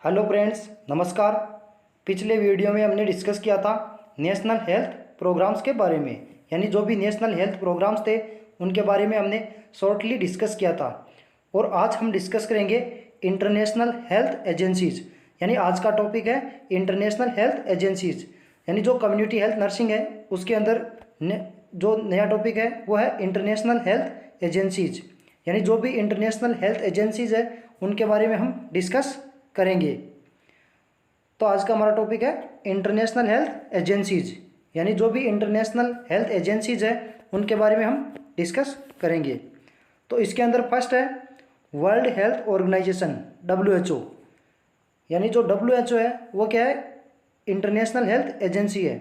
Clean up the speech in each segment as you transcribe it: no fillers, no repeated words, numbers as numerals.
Hello friends, नमस्कार। पिछले video में हमने डिस्कस किया था नेशनल हेल्थ प्रोग्राम्स के बारे में, यानी जो भी नेशनल हेल्थ प्रोग्राम्स थे उनके बारे में हमने शॉर्टली डिस्कस किया था। और आज हम डिस्कस करेंगे इंटरनेशनल हेल्थ एजेंसीज़, यानी आज का टॉपिक है इंटरनेशनल हेल्थ एजेंसीज़, यानी जो कम्युनिटी हेल्थ नर्सिंग है उसके अंदर जो नया टॉपिक है वो है इंटरनेशनल हेल्थ एजेंसीज़, यानी जो भी इंटरनेशनल हेल्थ एजेंसीज़ है उनके बारे में हम डिस्कस करेंगे। तो आज का हमारा टॉपिक है इंटरनेशनल हेल्थ एजेंसीज, यानी जो भी इंटरनेशनल हेल्थ एजेंसीज है उनके बारे में हम डिस्कस करेंगे। तो इसके अंदर फर्स्ट है वर्ल्ड हेल्थ ऑर्गेनाइजेशन WHO, यानी जो WHO है वो क्या है, इंटरनेशनल हेल्थ एजेंसी है।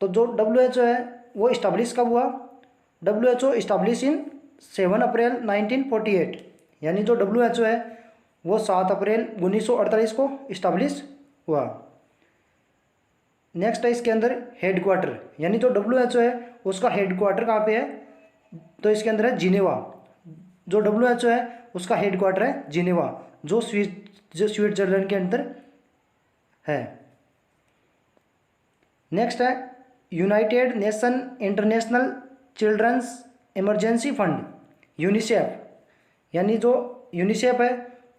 तो जो WHO है वो इस्टाब्लिश कब हुआ? WHO इस्टाब्लिश इन 7 अप्रैल 1948, यानी जो WHO है वो 7 अप्रैल 1948 को इस्टाब्लिश हुआ। नेक्स्ट है इसके अंदर हेडक्वार्टर, यानी जो WHO है उसका हेडक्वार्टर कहाँ पे है? तो इसके अंदर है जिनेवा। जो WHO है उसका हेडक्वार्टर है जिनेवा, जो स्विट्जरलैंड के अंदर है। नेक्स्ट है united nation international children's emergency fund UNICEF, यानी जो यूनिसेफ है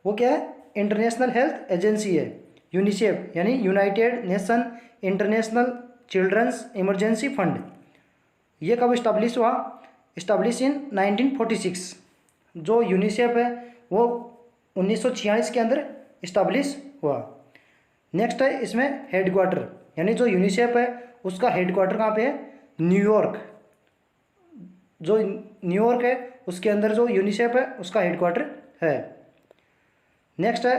वो क्या है, इंटरनेशनल हेल्थ एजेंसी है। यूनिसेफ यानी united nation international children's emergency fund, ये कब इस्टाब्लिश हुआ? Establish in 1946। जो यूनिसेफ है वो 1946 के अंदर इस्टाब्लिश हुआ। नेक्स्ट है इसमें हेडक्वार्टर, यानी जो यूनिसेफ है उसका हेडक्वार्टर कहाँ पे है? न्यूयॉर्क। जो न्यूयॉर्क है उसके अंदर जो यूनिसेफ है उसका हेडक्वार्टर है। नेक्स्ट है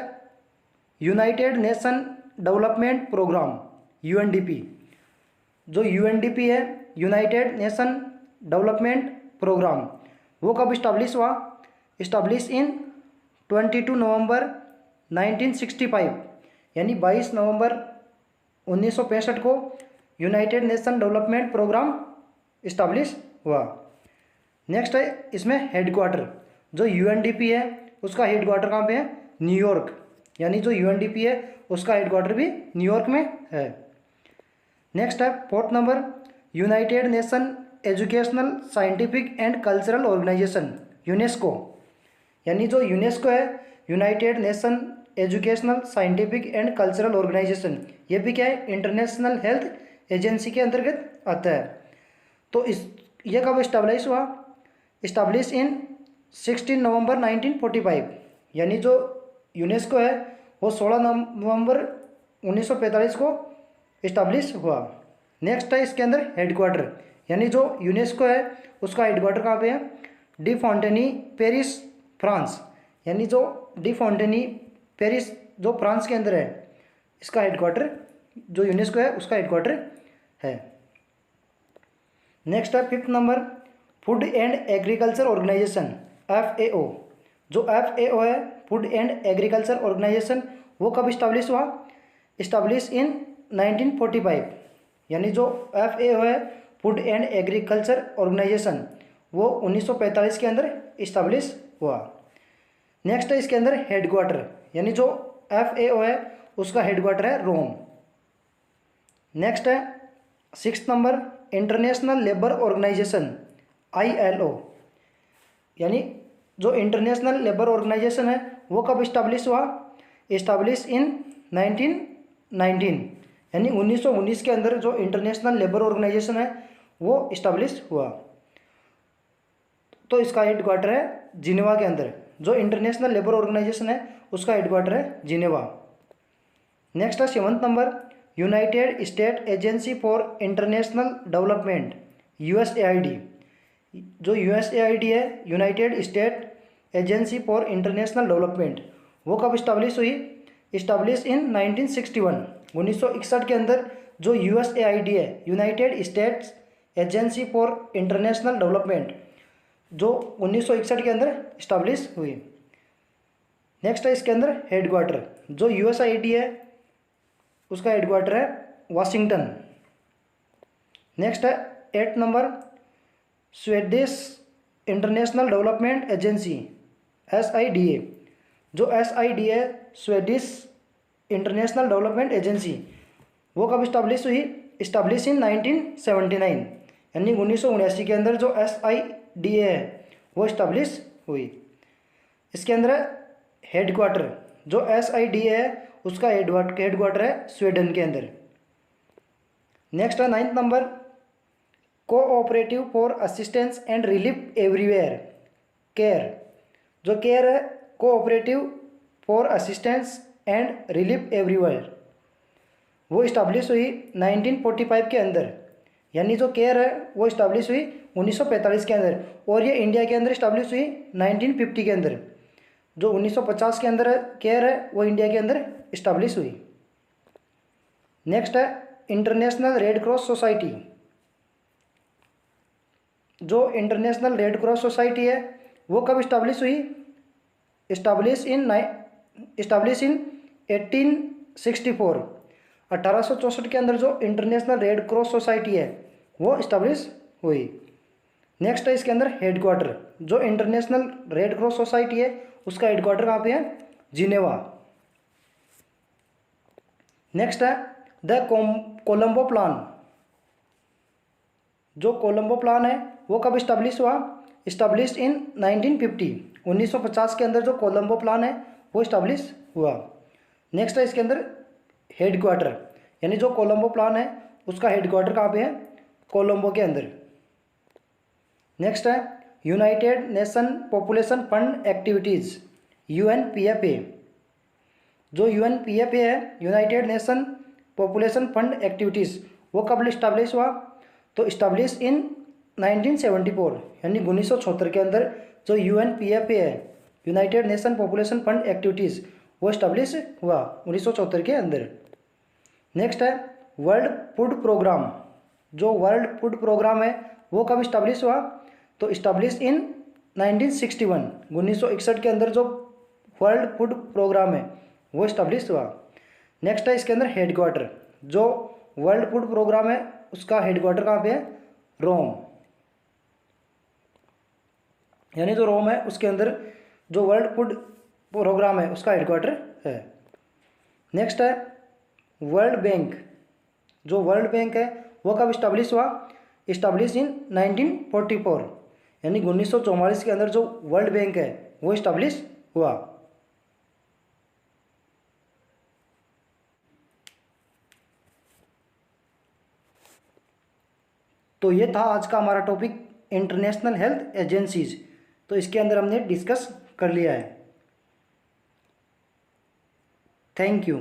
united nation development programme UNDP। जो UNDP है यूनाइटेड नेशन डेवलपमेंट प्रोग्राम, वो कब इस्टाब्लिश हुआ? इस्टाब्लिश इन 22 नवंबर 1965, यानी 22 नवंबर 1965 को united nation development programme establish हुआ। नेक्स्ट है इसमें हेडक्वार्टर, जो UNDP है उसका हेडक्वार्टर कहाँ पे है? न्यूयॉर्क, यानी जो UNDP है उसका हेडक्वार्टर भी न्यूयॉर्क में है। नेक्स्ट है fourth number united nation educational scientific and cultural organisation UNESCO, यानी जो यूनेस्को है united nation educational scientific and cultural organisation, ये भी क्या है, इंटरनेशनल हेल्थ एजेंसी के अंतर्गत आता है। तो ये कब इस्टाब्लिश हुआ? इस्टाब्लिश इन 16 नवंबर 1945, यानी जो यूनेस्को है वो 16 नवंबर 1945 को इस्टाब्लिश हुआ। नेक्स्ट है इसके अंदर हेडक्वार्टर, यानी जो यूनेस्को है उसका हेडक्वार्टर कहाँ पे है? डी फॉन्टेनी पेरिस फ्रांस, यानी जो डी फॉन्टेनी पेरिस जो फ्रांस के अंदर है इसका हेडक्वार्टर, जो यूनेस्को है उसका हेडक्वार्टर है। नेक्स्ट है fifth number food and agriculture organisation FAO। जो FAO है फूड एंड एग्रीकल्चर ऑर्गेनाइजेशन, वो कब इस्टाब्लिश हुआ? इस्टाब्लिश इन 1945, यानी जो FAO है फूड एंड एग्रीकल्चर ऑर्गेनाइजेशन वो 1945 के अंदर इस्टाब्लिश हुआ। नेक्स्ट है इसके अंदर हेडक्वार्टर, यानी जो FAO है उसका हेडक्वार्टर है रोम। नेक्स्ट है six number international labour organisation ILO, यानी जो इंटरनेशनल लेबर ऑर्गेनाइजेशन है वो कब इस्टाब्लिश हुआ? इस्टाब्लिश इन 1919, यानी 1919 के अंदर जो इंटरनेशनल लेबर ऑर्गेनाइजेशन है वो इस्टाब्लिश हुआ। तो इसका हेडक्वार्टर है जिनेवा के अंदर। जो इंटरनेशनल लेबर ऑर्गेनाइजेशन है उसका हेडक्वार्टर है जिनेवा। नेक्स्ट है seventh number United state agency for international development USAID। जो USAID है United state agency for international development, वो कब इस्टाब्लिश हुई? इस्टाब्लिश इन 1961, 1961 के अंदर जो USAID है United states agency for international development, जो 1961 के अंदर इस्टाब्लिश हुई। नेक्स्ट है इसके अंदर हेडक्वार्टर, जो USAID है उसका हेडक्वार्टर है वाशिंगटन। नेक्स्ट है 8 number Swedish international development agency SIDA। जो SID है, स्वीडिश इंटरनेशनल डेवलपमेंट एजेंसी, वो कब इस्टाब्लिश हुई? इस्टाब्लिश इन 1979, यानी 1979 के अंदर जो SIDA है वो इस्टाब्लिश हुई। इसके अंदर हेडक्वार्टर, जो SIDA है उसका हेडक्वार्टर है स्वीडन के अंदर। नेक्स्ट है 9th number, cooperative for assistance and relief everywhere, care. जो केयर है, cooperative for assistance and relief everywhere, वो इस्टाब्लिश हुई 1945 के अंदर, यानी जो केयर है वो इस्टाब्लिश हुई 1945 के अंदर, और ये इंडिया के अंदर इस्टाब्लिश हुई 1950 के अंदर। जो 1950 के अंदर केयर है वो इंडिया के अंदर इस्टाब्लिश हुई। नेक्स्ट है इंटरनेशनल रेड क्रॉस सोसाइटी। जो इंटरनेशनल रेड क्रॉस सोसाइटी है वो कब इस्टाब्लिश हुई? इस्टाब्लिश इन 1864, 1864 के अंदर जो इंटरनेशनल रेड क्रॉस सोसाइटी है वो इस्टाब्लिश हुई। नेक्स्ट है इसके अंदर हेडक्वार्टर, जो इंटरनेशनल रेड क्रॉस सोसाइटी है उसका हेडक्वार्टर कहाँ पे है? जिनेवा। नेक्स्ट है द कोलंबो प्लान। जो कोलंबो प्लान है वो कब इस्टाब्लिश हुआ? इस्टाब्लिश इन 1950, 1950 के अंदर जो कोलंबो प्लान है वो इस्टाब्लिश हुआ। नेक्स्ट है इसके अंदर हेडक्वार्टर, यानी जो कोलंबो प्लान है उसका हेडक्वार्टर कहाँ पे है? कोलंबो के अंदर। नेक्स्ट है united nation population fund activities, UNPFA। जो UNPFA है, united nation population fund activities, वो कब इस्टाब्लिश हुआ? तो इस्टाब्लिश इन 1974, यानी 1974 के अंदर जो UNPFA है, united nation population fund activities, वो इस्टाब्लिश हुआ 1974 के अंदर। नेक्स्ट है वर्ल्ड फूड प्रोग्राम। जो वर्ल्ड फूड प्रोग्राम है वो कब इस्टाब्लिश हुआ? तो इस्टाब्लिश इन 1961, 1961 के अंदर जो वर्ल्ड फूड प्रोग्राम है वो इस्टाब्लिश हुआ। नेक्स्ट है इसके अंदर हेडक्वार्टर, जो वर्ल्ड फूड प्रोग्राम है उसका हेडक्वार्टर कहाँ पे है? रोम, यानी जो रोम है उसके अंदर जो वर्ल्ड फूड प्रोग्राम है उसका हेडक्वार्टर है। नेक्स्ट है वर्ल्ड बैंक। जो वर्ल्ड बैंक है वो कब इस्टाब्लिश हुआ? इस्टाब्लिश इन 1944, यानी 1944 के अंदर जो वर्ल्ड बैंक है वो इस्टाब्लिश हुआ। तो ये था आज का हमारा टॉपिक इंटरनेशनल हेल्थ एजेंसीज। तो इसके अंदर हमने डिस्कस कर लिया है। Thank you.